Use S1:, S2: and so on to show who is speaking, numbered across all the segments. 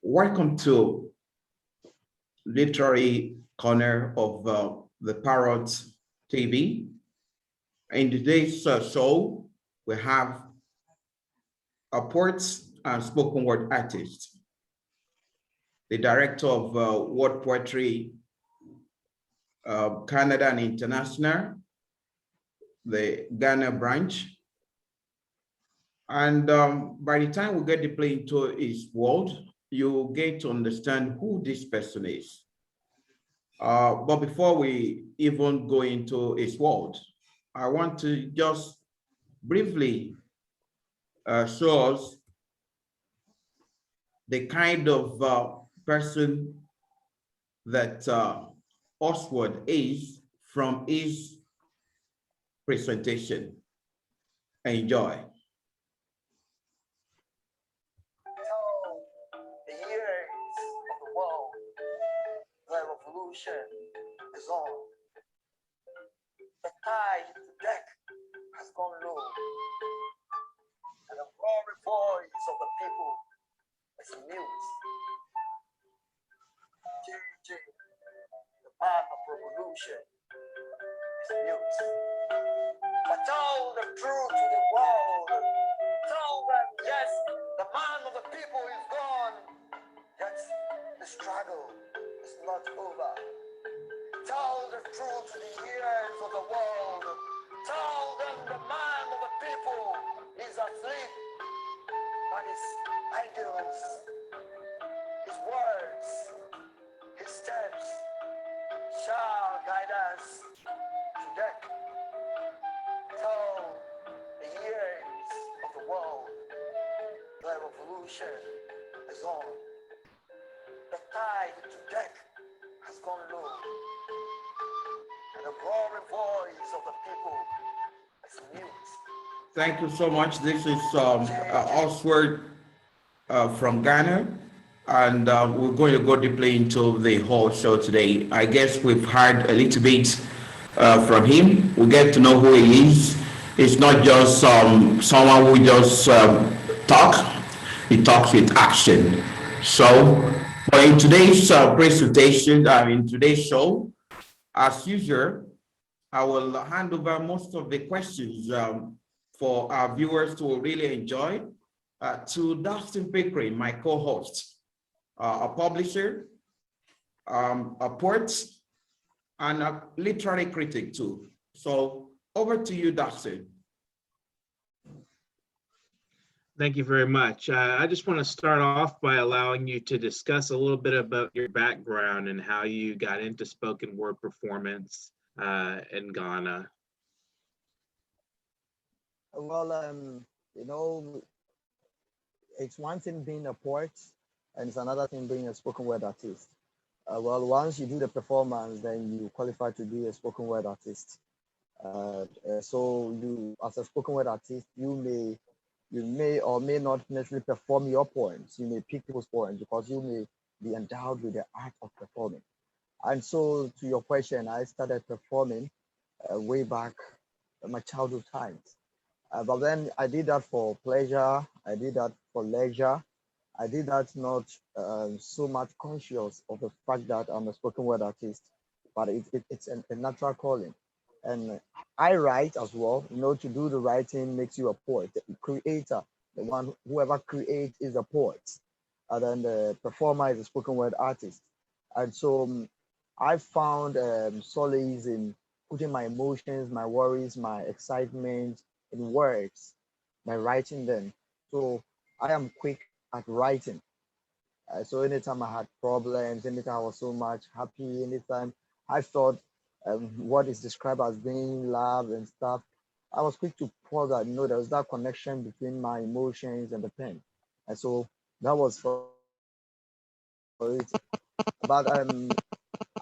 S1: Welcome to Literary Corner of the Parrot TV. In today's show, we have a poet and spoken word artist, the director of Word Poetry Canada and International, the Ghana branch. And by the time we get deeply into his world, you get to understand who this person is. But before we even go into his world, I want to just briefly show us the kind of person that Oswald is from his presentation. Enjoy.
S2: Is on. The tide in the deck has gone low, and the roaring voice of the people is mute. JJ, the man of revolution, is mute. But tell the truth to the world. Tell them, yes, the man of the people is gone, yet the struggle is not over. Tell the truth to the ears of the world. Tell them the man of the people is asleep, but his ideals, his words, his steps shall guide us to death. Tell the ears of the world the revolution is on. The tide to death has gone low. The roaring voice of the people is mute.
S1: Thank you so much. This is Oswald from Ghana, and we're going to go deeply into the whole show today. I guess we've heard a little bit from him. We get to know who he is. It's not just someone who just talk. He talks with action. So, but in today's presentation, in today's show, as usual, I will hand over most of the questions for our viewers to really enjoy to Dustin Pickering, my co-host, a publisher, a poet, and a literary critic too. So over to you, Dustin.
S3: Thank you very much. I just want to start off by allowing you to discuss a little bit about your background and how you got into spoken word performance in Ghana.
S4: Well, you know, it's one thing being a poet, and it's another thing being a spoken word artist. Well, once you do the performance, then you qualify to be a spoken word artist. So you, as a spoken word artist, you may or may not necessarily perform your poems. You may pick people's poems because you may be endowed with the art of performing. And so to your question, I started performing way back in my childhood times. But then I did that for pleasure. I did that for leisure. I did that not so much conscious of the fact that I'm a spoken word artist, but it's a natural calling. And I write as well. You know, to do the writing makes you a poet. The creator, the one, whoever creates is a poet. And then the performer is a spoken word artist. And so I found solace in putting my emotions, my worries, my excitement in words by writing them. So I am quick at writing. So anytime I had problems, anytime I was so much happy, anytime I thought what is described as being love and stuff, I was quick to pour that. You know, there was that connection between my emotions and the pen. And so that was for it. But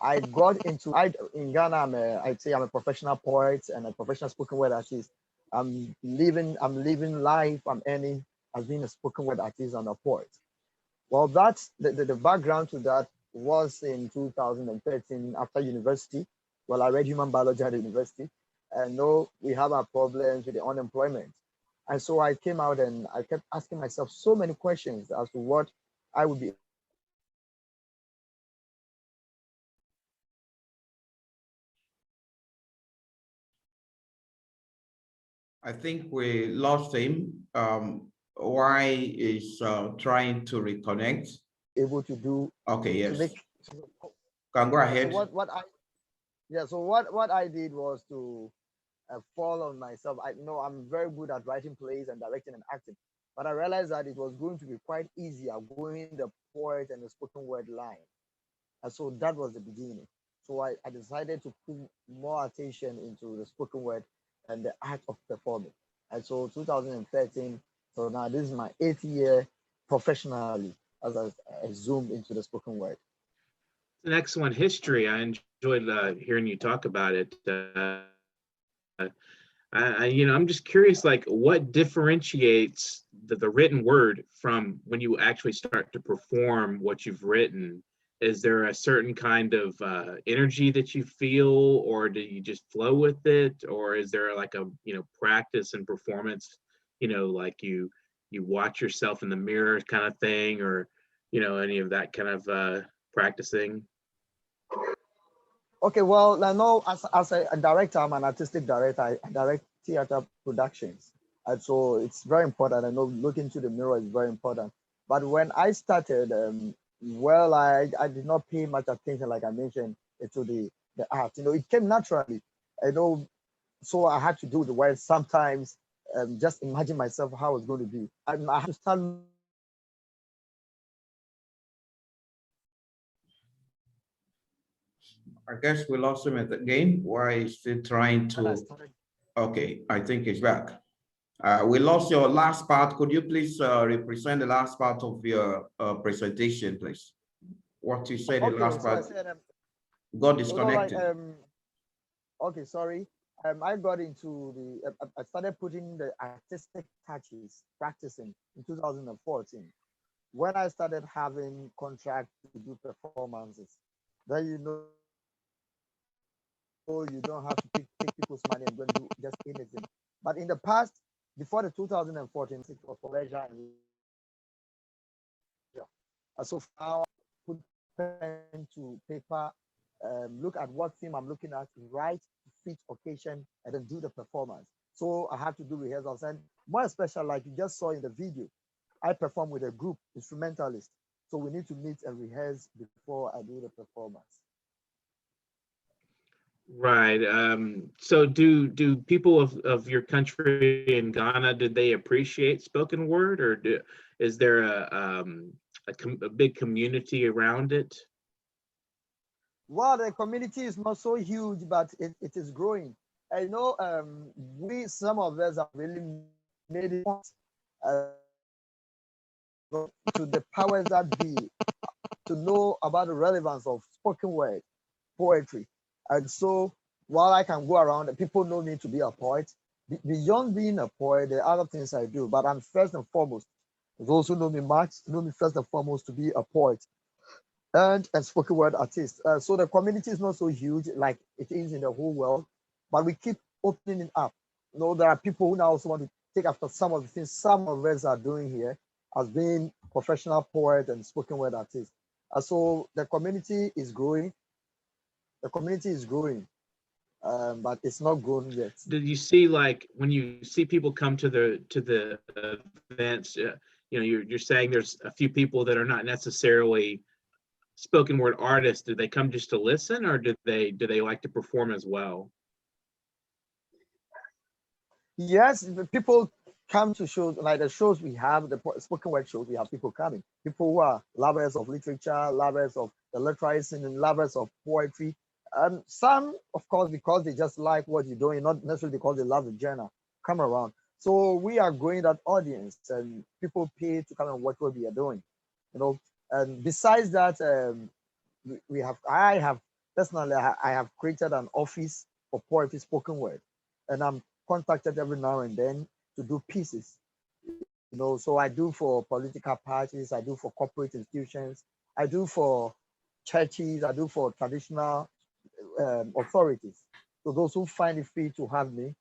S4: I got into, in Ghana, I'd say I'm a professional poet and a professional spoken word artist. I'm living life, I'm earning as being a spoken word artist and a poet. Well, that's the background to that was in 2013 after university. Well, I read human biology at the university, and know we have our problems with the unemployment. And so I came out and I kept asking myself so many questions as to what I would be
S1: I think we lost him. Why is trying to reconnect?
S4: Able to do
S1: Okay,
S4: to
S1: yes.
S4: make.
S1: Can go
S4: So
S1: ahead.
S4: what I did was to fall on myself. I know I'm very good at writing plays and directing and acting, but I realized that it was going to be quite easier going the poet and the spoken word line. And so that was the beginning. So I decided to put more attention into the spoken word and the art of performing. And so 2013, so now this is my 8th year professionally as I zoomed into the spoken word.
S3: It's an excellent history. I enjoyed hearing you talk about it. I'm just curious, like, what differentiates the written word from when you actually start to perform what you've written? Is there a certain kind of energy that you feel, or do you just flow with it, or is there like a practice and performance, like you watch yourself in the mirror kind of thing, or any of that kind of practicing?
S4: Okay, well, I know as a director, I'm an artistic director. I direct theater productions. And so it's very important. I know looking to the mirror is very important. But when I started, I did not pay much attention, like I mentioned, to the art. It came naturally. So I had to do the work sometimes, just imagine myself how it's going to be. I had to start.
S1: I guess we lost him at the game. Why is he trying to? Okay, I think he's back. We lost your last part. Could you please represent the last part of your presentation, please? What you said, the last part. Got disconnected.
S4: Okay, sorry. I got into I started putting the artistic touches, practicing in 2014. When I started having contract to do performances, then you don't have to take people's money and go and do just anything. But in the past, before the 2014, it was for leisure and so now put pen to paper, look at what theme I'm looking at, write, fit occasion, and then do the performance. So I have to do rehearsals, and more special, like you just saw in the video, I perform with a group instrumentalist. So we need to meet and rehearse before I do the performance.
S3: Right. So do people of your country in Ghana, did they appreciate spoken word, or is there a big community around it?
S4: Well, the community is not so huge, but it is growing. I know some of us have really made it to the powers that be to know about the relevance of spoken word poetry. And so while I can go around, people know me to be a poet. Beyond being a poet, there are other things I do, but I'm first and foremost, those who know me much, know me first and foremost to be a poet and a spoken word artist. So the community is not so huge like it is in the whole world, but we keep opening it up. There are people who now also want to take after some of the things some of us are doing here as being professional poet and spoken word artists. So the community is growing. But it's not grown yet.
S3: Did you see, like, when you see people come to the events, you're saying there's a few people that are not necessarily spoken word artists. Do they come just to listen, or do they like to perform as well?
S4: Yes, the people come to shows, like the shows we have, the spoken word shows, we have people coming. People who are lovers of literature, lovers of the literary scene, and lovers of poetry. Some, of course, because they just like what you're doing, not necessarily because they love the genre, come around. So we are growing that audience, and people pay to come and watch what we are doing. And besides that, I have personally, I have created an office for poetry spoken word, and I'm contacted every now and then to do pieces. So I do for political parties, I do for corporate institutions, I do for churches, I do for traditional authorities. So those who find it free to have me,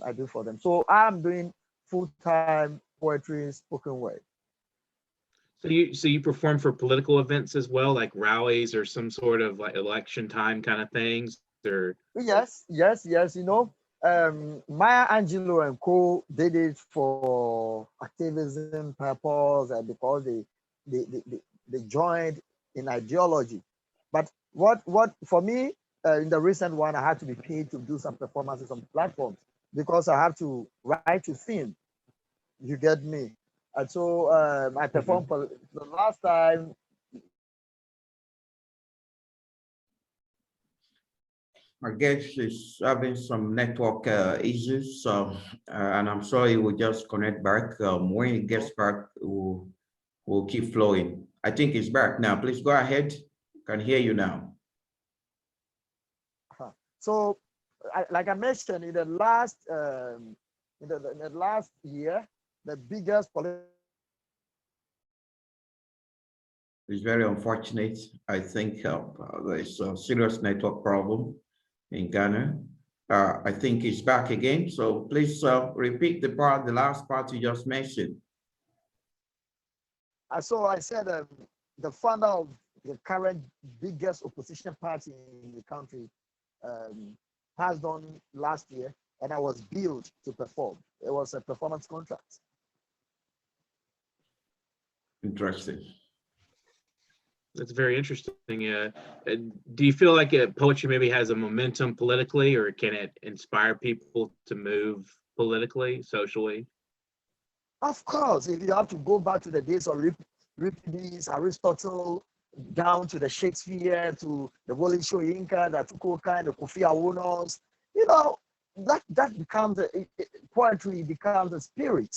S4: I do for them. So I'm doing full-time poetry spoken word.
S3: So you perform for political events as well, like rallies or some sort of like election time kind of things, or?
S4: Yes. Maya Angelou and co did it for activism purpose and because they joined in ideology. But what for me in the recent one, I had to be paid to do some performances on platforms because I have to write to theme. You get me? And so I performed for the last time.
S1: I guess he's having some network issues, so and I'm sure he will just connect back. When he gets back, we'll keep flowing. I think he's back now. Please go ahead. Can hear you now.
S4: So, like I mentioned, in the last in the last year, the biggest political.
S1: It's very unfortunate. I think there's a serious network problem in Ghana. I think he's back again. So please repeat the last part you just mentioned.
S4: So I said the founder of the current biggest opposition party in the country has done last year, and I was billed to perform. It was a performance contract.
S1: Interesting.
S3: That's very interesting. Do you feel like poetry maybe has a momentum politically, or can it inspire people to move politically, socially?
S4: Of course, if you have to go back to the days of Euripides, Aristotle, down to the Shakespeare, to the Wole Soyinka, the Tukoka, the Kofi Awonos, you know, that becomes poetry becomes a spirit.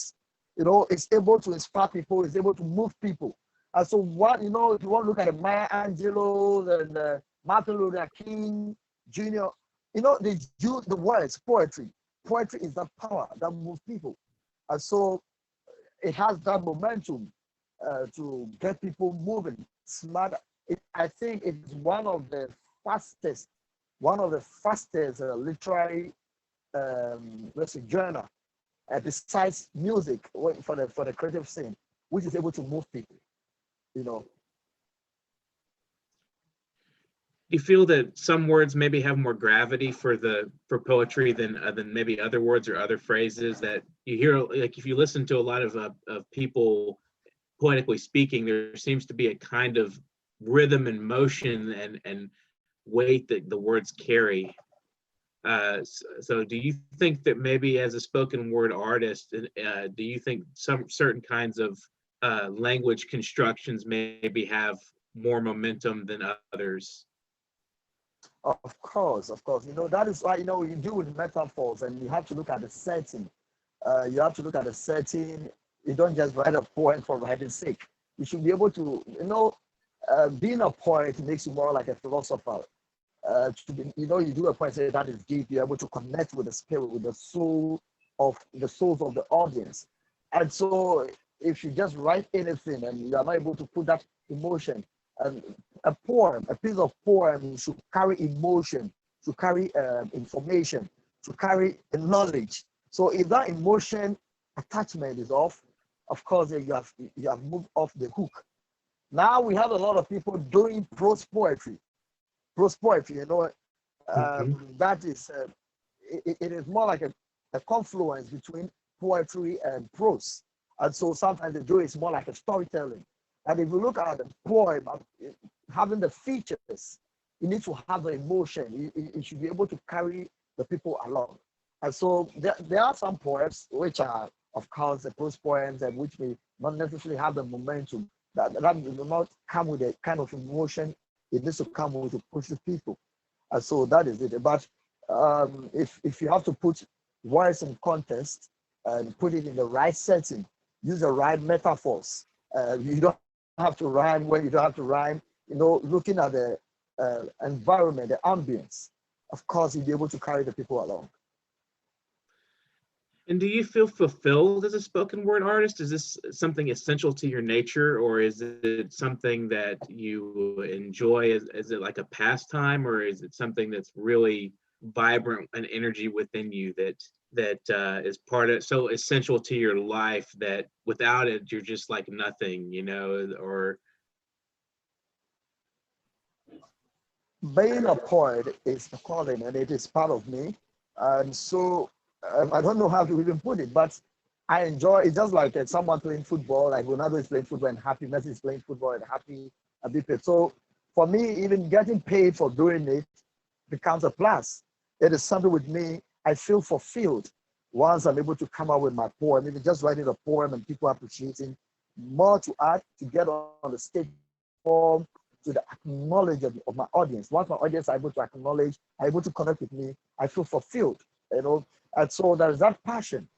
S4: You know, it's able to inspire people, it's able to move people. And so what, you know, if you want to look at the Maya Angelou and Martin Luther King Jr., you know, they use the words poetry. Poetry is that power that moves people. And so it has that momentum to get people moving, smart. I think it's one of the fastest literary let's say genre besides music for the creative scene, which is able to move people. You know.
S3: Do you feel that some words maybe have more gravity for poetry than maybe other words or other phrases that you hear? Like if you listen to a lot of people poetically speaking, there seems to be a kind of rhythm and motion and weight that the words carry. So do you think that maybe as a spoken word artist, do you think some certain kinds of language constructions maybe have more momentum than others?
S4: Of course. You know, that is why, you know, you deal with metaphors and you have to look at the setting. You have to look at the setting. You don't just write a poem for writing's sake. You should be able to, you know, being a poet makes you more like a philosopher. You know, you do a poem, say that is deep. You're able to connect with the spirit, with the souls of the audience. And so, if you just write anything and you are not able to put that emotion, and a piece of poem should carry emotion, to carry information, to carry knowledge. So if that emotion attachment is off, of course you have moved off the hook. Now we have a lot of people doing prose poetry. You know, that is it is more like a confluence between poetry and prose, and so sometimes the do is more like a storytelling. And if you look at the poem, having the features, you need to have the emotion. You should be able to carry the people along. And so there are some poems which are, of course, the prose poems, and which may not necessarily have the momentum. That will not come with a kind of emotion. It needs to come with to push the people. And so that is it. But if you have to put words in context and put it in the right setting, use the right metaphors. You don't have to rhyme when you don't have to rhyme. You know, looking at the environment, the ambience, of course, you'll be able to carry the people along.
S3: And do you feel fulfilled as a spoken word artist? Is this something essential to your nature, or is it something that you enjoy? Is it like a pastime, or is it something that's really vibrant and energy within you that is part of, so essential to your life that without it you're just like nothing, you know? Or
S4: being a poet is a calling, and it is part of me. And so I don't know how to even put it, but I enjoy it. Just like someone playing football, like Ronaldo is playing football and happy, Messi is playing football and happy, a bit paid. So for me, even getting paid for doing it becomes a plus. It is something with me, I feel fulfilled once I'm able to come out with my poem, even just writing a poem and people appreciating. More to add, to get on the stage form, to the acknowledgement of my audience. Once my audience are able to acknowledge, are able to connect with me, I feel fulfilled, you know. And so there's that passion,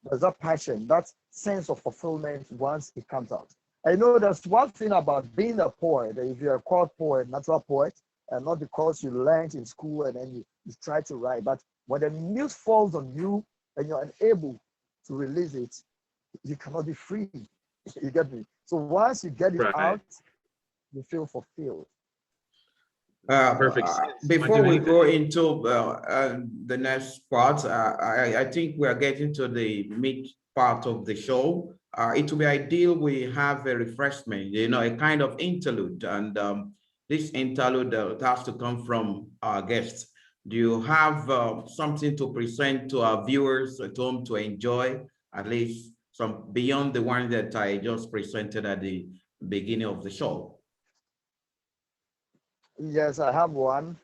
S4: that sense of fulfillment once it comes out. I know there's one thing about being a poet, that if you're a called poet, natural poet, and not because you learned in school and then you try to write, but when the muse falls on you and you're unable to release it, you cannot be free. You get me? So once you get it
S3: Right.
S4: out, you feel fulfilled.
S3: Perfect sense.
S1: Before we
S3: Mutiu,
S1: go into the next part, I think we are getting to the mid part of the show. It will be ideal we have a refreshment, you know, a kind of interlude. And this interlude has to come from our guests. Do you have something to present to our viewers at home to enjoy, at least some beyond the one that I just presented at the beginning of the show?
S4: Yes, I have one.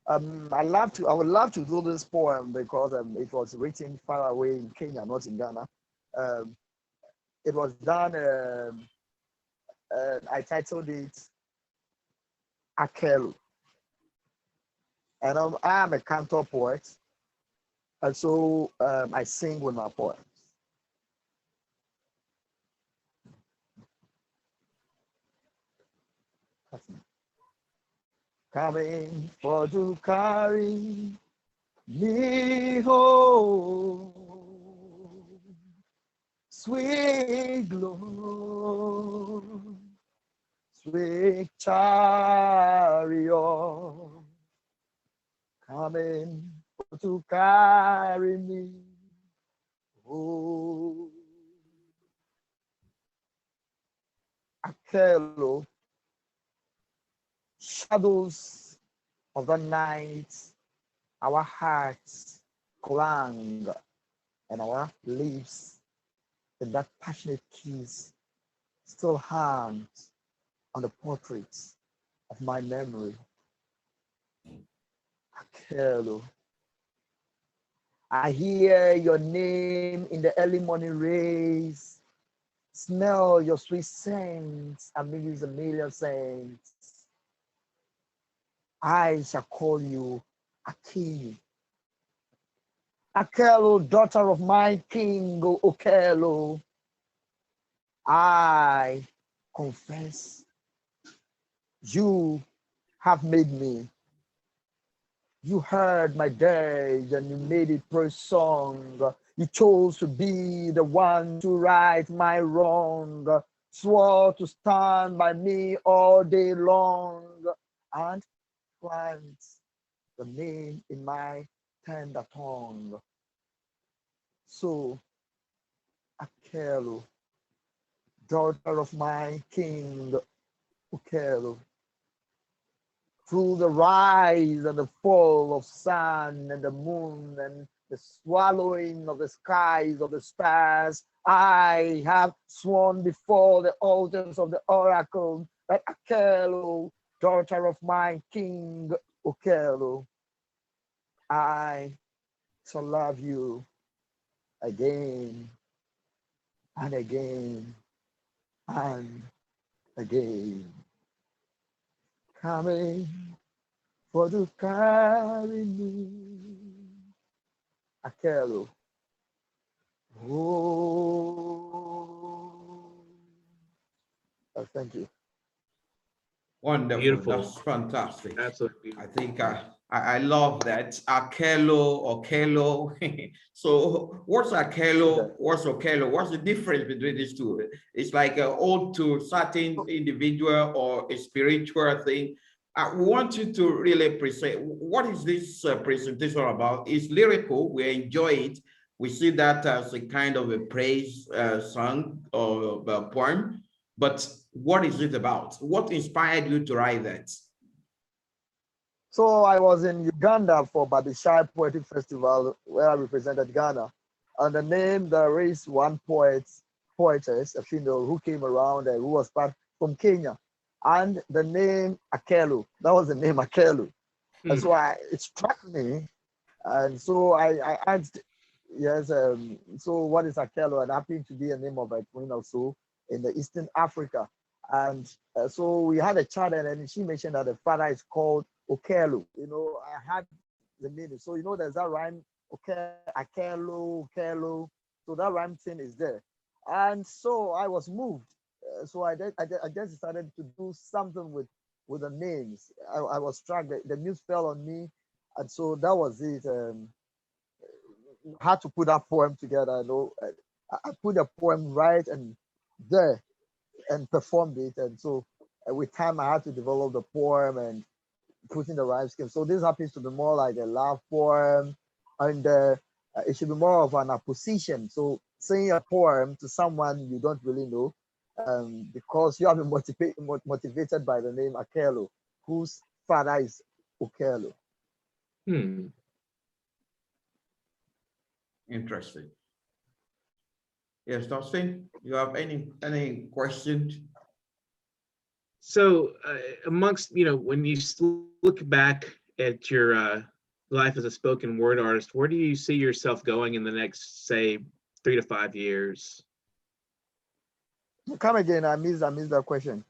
S4: I would love to do this poem because it was written far away in Kenya, not in Ghana. Um, it was done, I titled it Akelu. And I am a cantor poet. And so I sing with my poems. Coming for to carry me home, sweet Lord, sweet chariot, coming to carry me home. Akelo, shadows of the night, our hearts clang, and our lips in that passionate kiss still hangs on the portraits of my memory. Akelo, I hear your name in the early morning rays, smell your sweet scents amidst a million scents. I shall call you Aki. Akelo, daughter of my king, Okelo. I confess, you have made me. You heard my dirge and you made it pro song. You chose to be the one to right my wrong. Swore to stand by me all day long and plant the name in my tender tongue. So, Akelo, daughter of my king, Okelo, through the rise and the fall of sun and the moon and the swallowing of the skies of the stars, I have sworn before the altars of the oracle that Akelo, daughter of my king, Okelo, I shall love you again and again and again. Coming for to carry me, Akelo. Oh, thank you.
S1: Wonderful.
S3: Beautiful.
S1: That's fantastic.
S3: Absolutely.
S1: I think I love that. Akelo, Okelo. So what's Akelo? What's Okelo? What's the difference between these two? It's like an ode to certain individual or a spiritual thing. We want you to really present. What is this presentation about? It's lyrical. We enjoy it. We see that as a kind of a praise song or a poem. But what is it about? What inspired you to write that?
S4: So I was in Uganda for Babishai Poetry Festival where I represented Ghana. And the name, there is one poetess, a female who came around and who was part from Kenya. And the name Akelu, that was the name Akelu. And so it struck me. And so I asked, yes, so what is Akelu? And happened to be a name of a queen also in the Eastern Africa. And so we had a chat, and she mentioned that the father is called Okelu. You know, I had the meaning. So, you know, there's that rhyme, Akelu, Okelu. So that rhyme thing is there. And so I was moved. So I just decided to do something with the names. I was struck, the muse fell on me. And so that was it. Had to put that poem together. You know, I put the poem right and there and performed it. And so with time, I had to develop the poem and put in the rhyme scheme. So this happens to be more like a love poem, and it should be more of an apposition. So saying a poem to someone you don't really know, because you have been motivated by the name Akelo, whose father is Okelo.
S1: Interesting. Yes, Dustin, you have any questions?
S3: So amongst, you know, when you look back at your life as a spoken word artist, where do you see yourself going in the next, say, 3 to 5 years?
S4: Come again, I missed that question.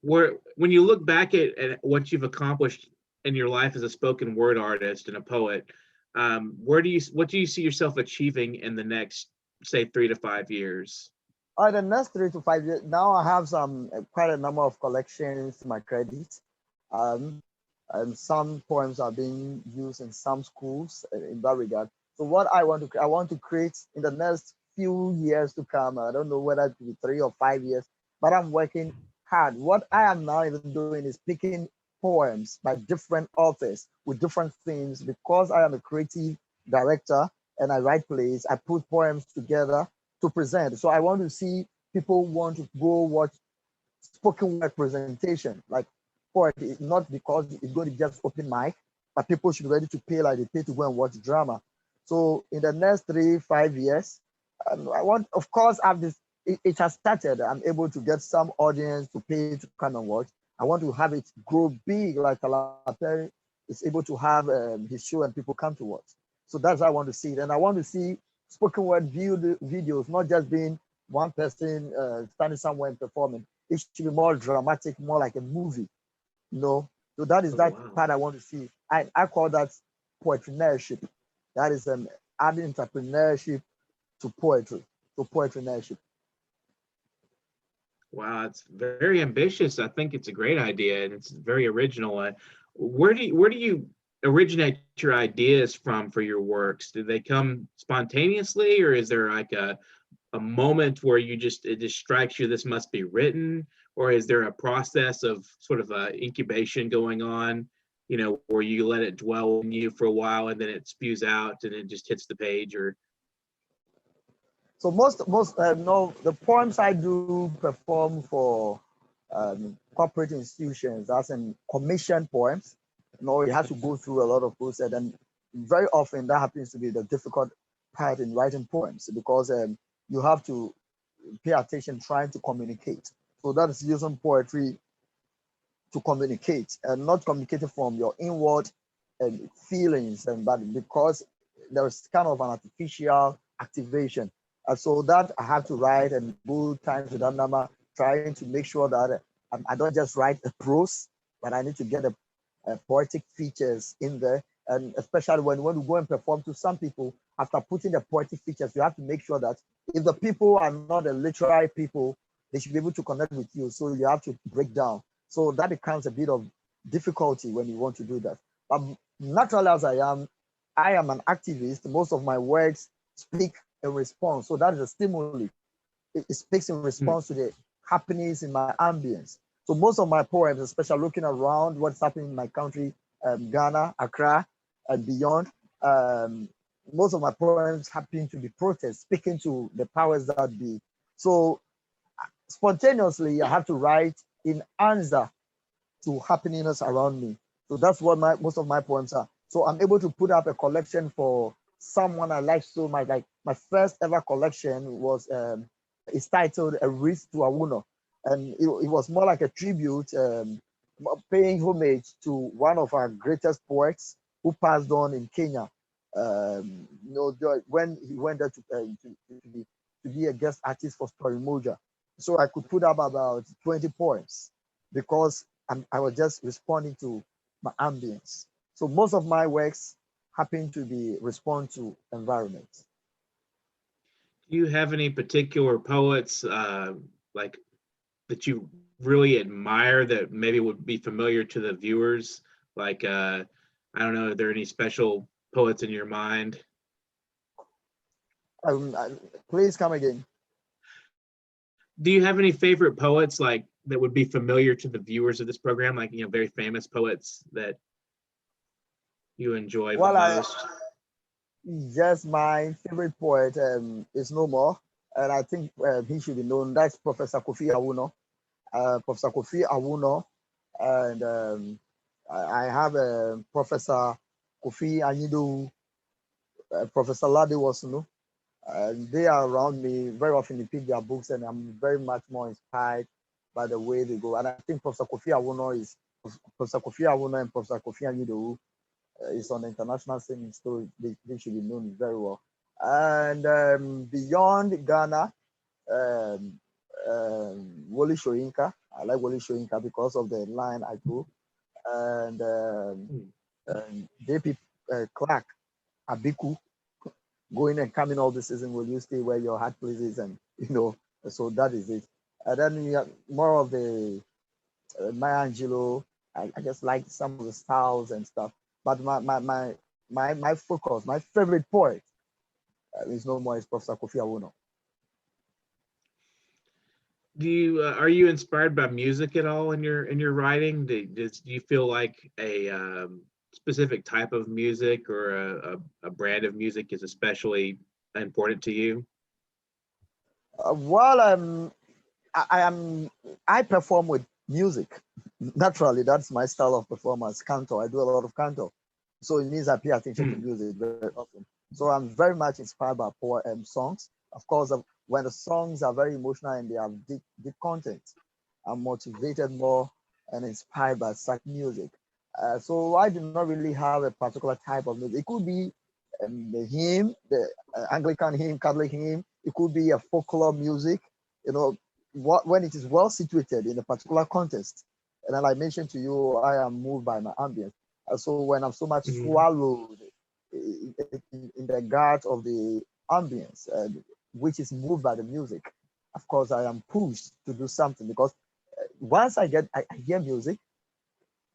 S3: When you look back at what you've accomplished in your life as a spoken word artist and a poet, what do you see yourself achieving in the next, say, 3 to 5 years?
S4: The next 3 to 5 years, now I have quite a number of collections to my credit. And some poems are being used in some schools in that regard. So what I want to create in the next few years to come. I don't know whether it will be 3 or 5 years, but I'm working hard. What I am now even doing is picking poems by different authors with different themes. Because I am a creative director and I write plays, I put poems together to present. So I want to see people want to go watch spoken word presentation, like poetry, not because it's going to just open mic, but people should be ready to pay like they pay to go and watch drama. So in the next 3-5 years, I want, of course, it has started. I'm able to get some audience to pay to come and watch. I want to have it grow big, like Kalaperi is able to have his show and people come to watch. So that's how I want to see it. And I want to see spoken word videos, not just being one person standing somewhere and performing. It should be more dramatic, more like a movie, you know. So that is part I want to see. I call that poetryneurship. That is adding entrepreneurship to poetry, to poetryneurship.
S3: Wow, it's very ambitious. I think it's a great idea and it's very original. Where do you originate your ideas from for your works? Do they come spontaneously, or is there like a moment where it just strikes you this must be written, or is there a process of sort of incubation going on, you know, where you let it dwell in you for a while and then it spews out and it just hits the page? Or
S4: so most no, the poems I do perform for corporate institutions, that's in commissioned poems. You know, it has to go through a lot of process, and very often that happens to be the difficult part in writing poems, because you have to pay attention trying to communicate. So that is using poetry to communicate, and not communicating from your inward feelings, but because there is kind of an artificial activation. And so that I have to write and go time to that number, trying to make sure that I don't just write a prose, but I need to get the poetic features in there. And especially when you go and perform to some people, after putting the poetic features, you have to make sure that if the people are not the literary people, they should be able to connect with you. So you have to break down. So that becomes a bit of difficulty when you want to do that. But naturally, as I am an activist. Most of my words speak in response. So that is a stimuli. It speaks in response to the happenings in my ambience. So most of my poems, especially looking around what's happening in my country, Ghana, Accra, and beyond, most of my poems happen to be protests, speaking to the powers that be. So spontaneously, I have to write in answer to happenings around me. So that's what most of my poems are. So I'm able to put up a collection for someone I like so much. Like my first ever collection was it's titled "A Wreath to Awuno," and it was more like a tribute, paying homage to one of our greatest poets who passed on in Kenya. When he went there to be a guest artist for Storymoja. So I could put up about 20 poems because I was just responding to my ambience. So most of my works happen to be respond to environment.
S3: Do you have any particular poets like that you really admire that maybe would be familiar to the viewers? Like, I don't know, are there any special poets in your mind?
S4: Please come again.
S3: Do you have any favorite poets like that would be familiar to the viewers of this program? Like, very famous poets that you enjoy the most?
S4: Yes, my favorite poet is no more, and I think he should be known. That's Professor Kofi Awuno. Professor Kofi Awuno, and I have Professor Kofi Anyido, Professor Lade Wasunu. They are around me very often. They pick their books, and I'm very much more inspired by the way they go. And I think Professor Kofi Awuno and Professor Kofi Anyido is on the international scene, so they should be known very well. And beyond Ghana, Wole Soyinka. I like Wole Soyinka because of the line I go. And JP Clark, Abiku, going and coming all the season, will you stay where your heart pleases? And so that is it. And then we have more of the Maya Angelou. I just like some of the styles and stuff. But my focus, my favorite poet is no more is Professor Kofi Awuno.
S3: Are you inspired by music at all in your writing? Do you feel like a specific type of music or a brand of music is especially important to you?
S4: I perform with music. Naturally, that's my style of performance. Canto. I do a lot of canto, so it means I pay attention to music very often. So I'm very much inspired by songs. Of course, when the songs are very emotional and they have deep content, I'm motivated more and inspired by such music. So I do not really have a particular type of music. It could be the hymn, the Anglican hymn, Catholic hymn. It could be a folklore music. When it is well situated in a particular context. And then I mentioned to you, I am moved by my ambience. So when I'm so much swallowed in the guards of the ambience, which is moved by the music, of course, I am pushed to do something because once I hear music,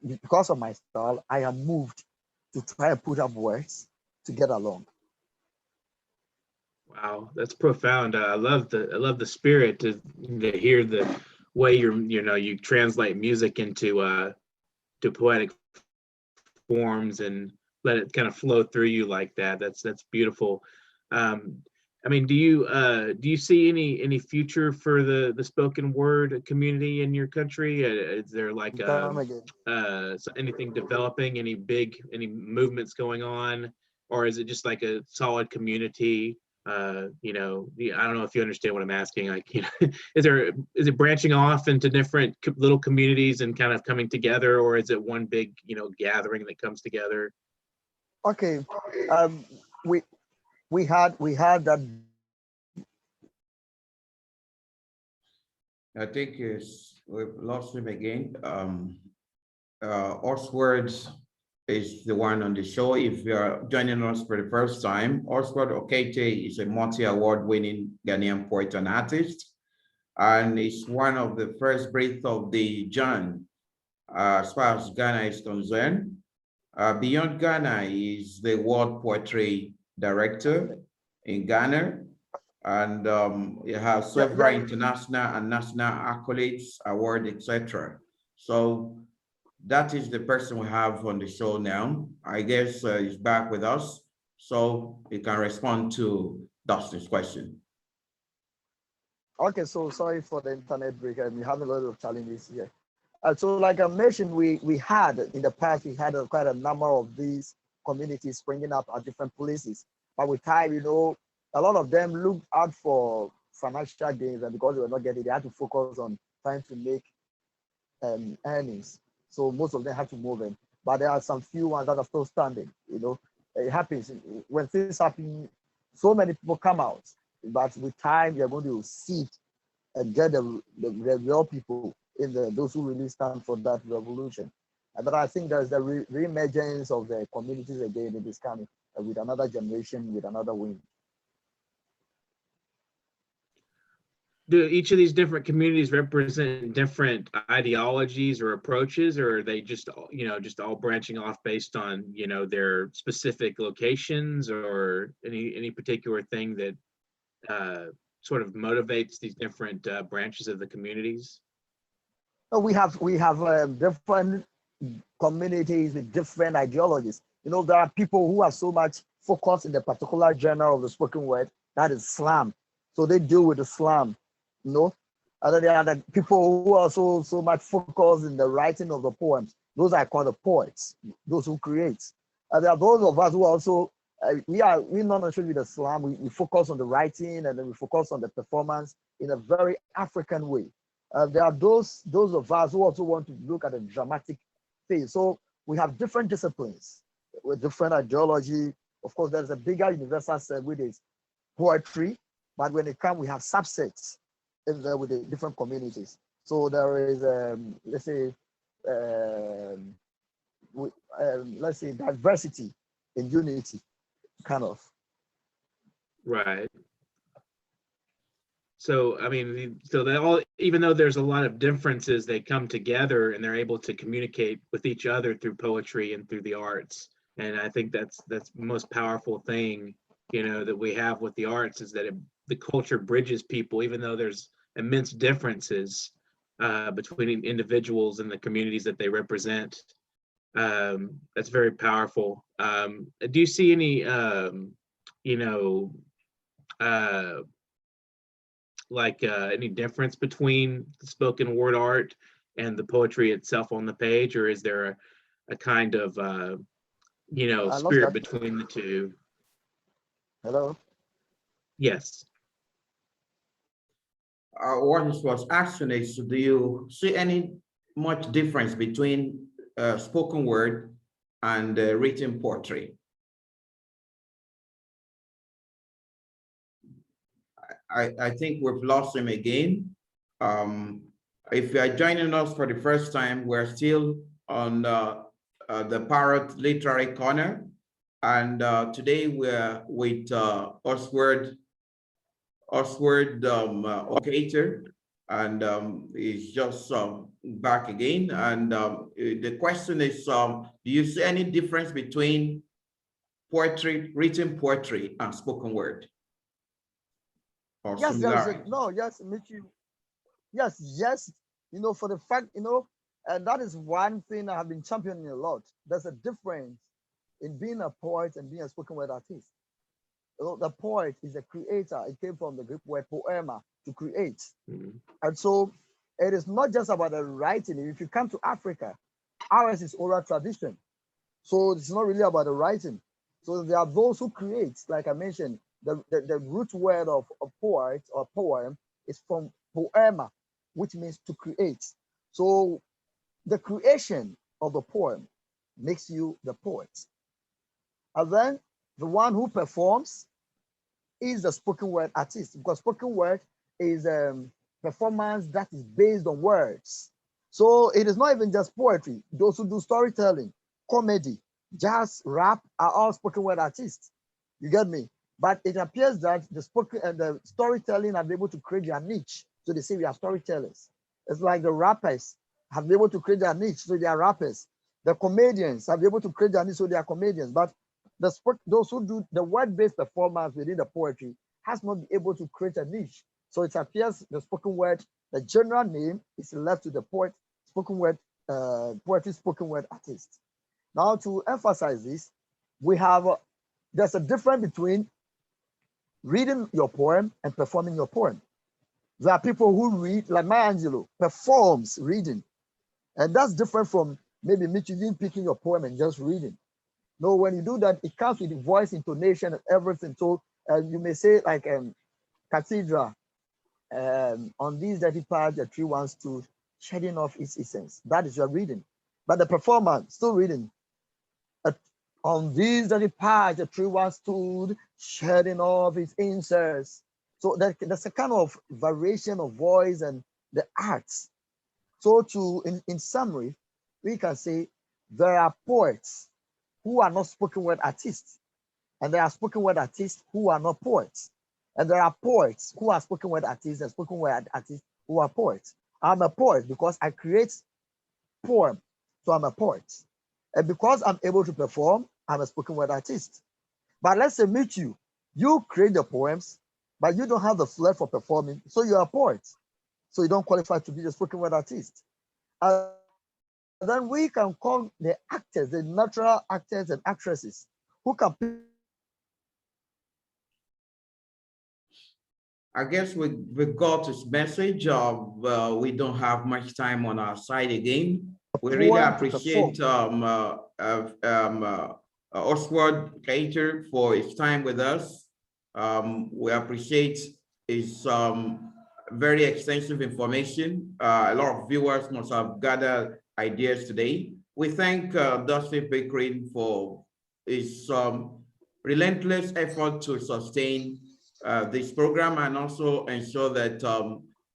S4: because of my style, I am moved to try and put up words to get along.
S3: Wow, that's profound. I love the spirit to hear the way you translate music into to poetic forms and let it kind of flow through you like that. That's beautiful. I mean, do you see any future for the spoken word community in your country? Is there like anything developing, any movements going on, or is it just like a solid community? I don't know if you understand what I'm asking. Like, is it branching off into different little communities and kind of coming together, or is it one big, gathering that comes together?
S4: Okay, we had that.
S1: I think we've lost him again. Oswald is the one on the show. If you are joining us for the first time, Oswald Okaitei is a multi-award winning Ghanaian poet and artist, and is one of the first breath of the John as far as Ghana is concerned. Beyond Ghana, he is the World Poetry Director in Ghana, and he has several international and national accolades, awards, etc. So that is the person we have on the show now. I guess he's back with us, so he can respond to Dustin's question.
S4: Okay, so sorry for the internet break. We have a lot of challenges here. So like I mentioned, we had in the past, we had quite a number of these communities springing up at different places. But with time, you know, a lot of them looked out for financial gains, and because they were not getting it, they had to focus on trying to make earnings. So most of them had to move in. But there are some few ones that are still standing, you know. It happens when things happen, so many people come out. But with time, you're going to see it and get the real people in those who really stand for that revolution. But I think there's the re-emergence of the communities again in this coming with another generation, with another wind.
S3: Do each of these different communities represent different ideologies or approaches, or are they just, you know, just all branching off based on, you know, their specific locations, or any particular thing that sort of motivates these different branches of the communities?
S4: So we have different communities with different ideologies. You know, there are people who are so much focused in the particular genre of the spoken word, that is slam. So they deal with the slam, you know. And then there are the people who are so much focused in the writing of the poems. Those are called the poets, those who create. And there are those of us who also, we're not necessarily the slam, we focus on the writing, and then we focus on the performance in a very African way. There are those of us who also want to look at the dramatic phase. So we have different disciplines with different ideology. Of course, there's a bigger universal set with is poetry, but when it comes, we have subsets in there with the different communities. So there is, let's say diversity in unity, kind of.
S3: Right. So, I mean, so they all, even though there's a lot of differences, they come together and they're able to communicate with each other through poetry and through the arts. And I think that's the most powerful thing, you know, that we have with the arts, is that the culture bridges people, even though there's immense differences between individuals and the communities that they represent. That's very powerful. Do you see any, you know, any difference between the spoken word art and the poetry itself on the page, or is there a kind of you know, spirit between the two?
S4: Hello?
S3: Yes.
S1: What this was asking is, do you see any much difference between spoken word and written poetry? I think we've lost him again. If you are joining us for the first time, we're still on the Parrot Literary Corner. And today we're with Oswald Okaitei, and he's just back again. And the question is, do you see any difference between poetry, written poetry, and spoken word? Or
S4: yes,
S1: similarity?
S4: yes, Mutiu. Yes. You know, for the fact, you know, and that is one thing I have been championing a lot. There's a difference in being a poet and being a spoken word artist. You know, the poet is a creator. It came from the Greek word poema, to create. And so it is not just about the writing. If you come to Africa, ours is oral tradition. So it's not really about the writing. So there are those who create, like I mentioned, the root word of a poet or poem is from poema, which means to create. So the creation of the poem makes you the poet. And then the one who performs is the spoken word artist, because spoken word is a performance that is based on words. So it is not even just poetry. Those who do storytelling, comedy, jazz, rap are all spoken word artists. You get me? But it appears that the spoken and the storytelling have been able to create their niche. So they say we are storytellers. It's like the rappers have been able to create their niche, so they are rappers. The comedians have been able to create their niche, so they are comedians. But those who do the word-based performance within the poetry has not been able to create a niche. So it appears the spoken word, the general name is left to the poet, spoken word, poetry spoken word artist. Now to emphasize this, we have, there's a difference between reading your poem and performing your poem. There are people who read, like Maya Angelou, performs reading. And that's different from maybe Michigan picking your poem and just reading. No, when you do that, it comes with the voice, intonation, and everything. So you may say like cathedral, on these dirty paths, the tree once stood, shedding off its essence. That is your reading. But the performer still reading. On these dirty paths, the tree once stood, shedding off its incense. So that's a kind of variation of voice and the arts. So in summary, we can say there are poets who are not spoken word artists, and there are spoken word artists who are not poets. And there are poets who are spoken word artists and spoken word artists who are poets. I'm a poet because I create poem, so I'm a poet. And because I'm able to perform, I'm a spoken word artist. But let's say Mutiu, you create the poems, but you don't have the flair for performing, so you're a poet. So you don't qualify to be the spoken word artist. And then we can call the actors, the natural actors and actresses who can.
S1: I guess we got his message. We don't have much time on our side again. We really appreciate Oswald Okaitei for his time with us. We appreciate his very extensive information. A lot of viewers must have gathered ideas today. We thank Dustin Pickering for his relentless effort to sustain this program and also ensure that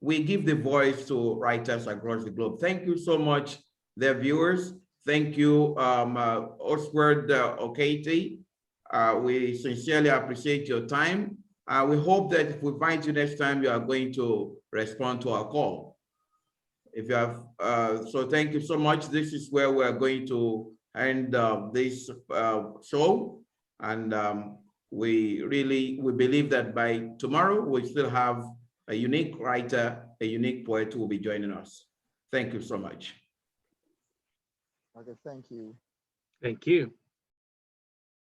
S1: we give the voice to writers across the globe. Thank you so much, their viewers. Thank you, Oswald Okaitei. We sincerely appreciate your time. We hope that if we find you next time, you are going to respond to our call. If you have, so thank you so much. This is where we're going to end this show. And we believe that by tomorrow, we still have a unique writer, a unique poet who will be joining us. Thank you so much.
S4: Okay, thank you.
S3: Thank you.